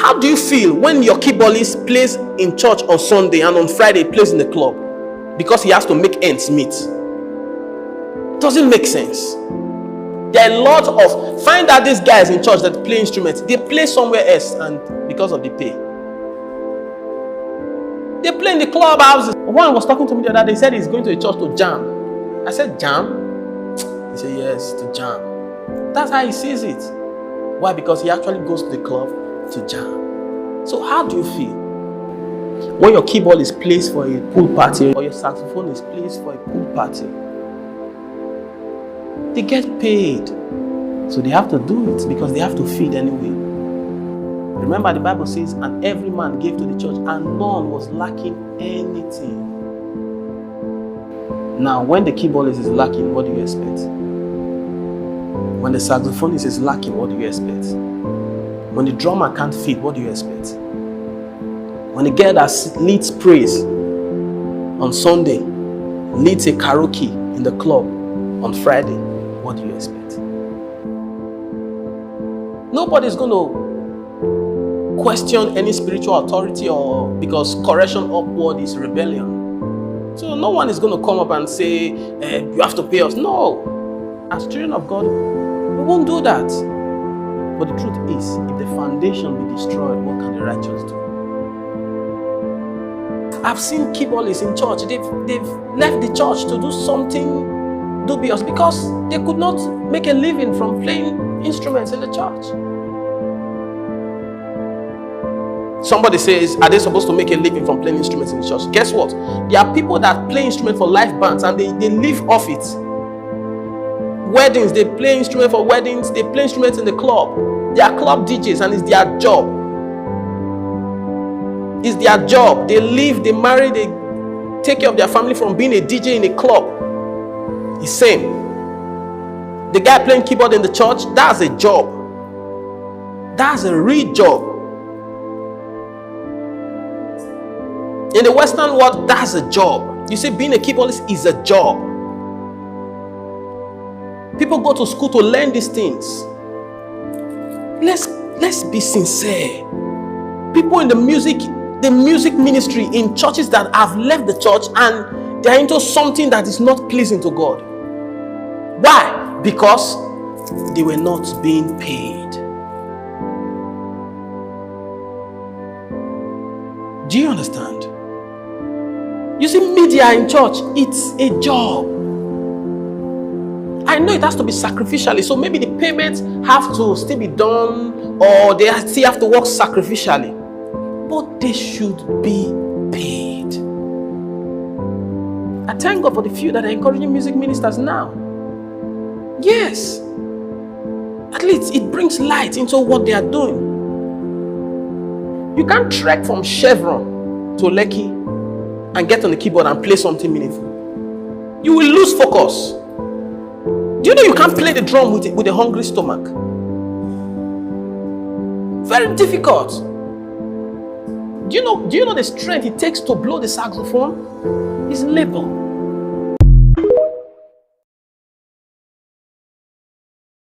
How do you feel when your keyboardist plays in church on Sunday and on Friday plays in the club because he has to make ends meet? Doesn't make sense. There are a lot of, find out these guys in church that play instruments, they play somewhere else and because of the pay. They play in the clubhouses. One was talking to me the other day, he said he's going to a church to jam. I said, jam? He said, yes, to jam. That's how he sees it. Why? Because he actually goes to the club to jam. So how do you feel when your keyboard is placed for a pool party or your saxophone is placed for a pool party? They get paid, so they have to do it because they have to feed anyway. Remember, the Bible says, and every man gave to the church, and none was lacking anything. Now, when the keyboardist is lacking, what do you expect? When the saxophonist is lacking, what do you expect? When the drummer can't feed, what do you expect? When the girl that leads praise on Sunday leads a karaoke in the club on Friday, what do you expect? Nobody's going to question any spiritual authority or because correction upward is rebellion. So no one is going to come up and say, you have to pay us. No. As children of God, we won't do that. But the truth is, if the foundation be destroyed, what can the righteous do? I've seen keyboardists in church. They've left the church to do something dubious because they could not make a living from playing instruments in the church. Somebody says, are they supposed to make a living from playing instruments in the church? Guess what? There are people that play instruments for live bands and they live off it. Weddings, they play instruments for weddings, they play instruments in the club. They are club DJs and it's their job. It's their job. They live, they marry, they take care of their family from being a DJ in a club. It's same. The guy playing keyboard in the church, that's a job. That's a real job. In the Western world, that's a job. You see, being a keyboardist is a job. People go to school to learn these things. Let's be sincere. People in the music ministry in churches that have left the church and they're into something that is not pleasing to God. Why? Because they were not being paid. Do you understand? You see, media in church, it's a job. I know it has to be sacrificially, so maybe the payments have to still be done or they still have to work sacrificially. But they should be paid. I thank God for the few that are encouraging music ministers now. Yes. At least it brings light into what they are doing. You can't trek from Chevron to Lekki and get on the keyboard and play something meaningful. You will lose focus. Do you know you can't play the drum with a hungry stomach? Very difficult. Do you know the strength it takes to blow the saxophone? It's labor.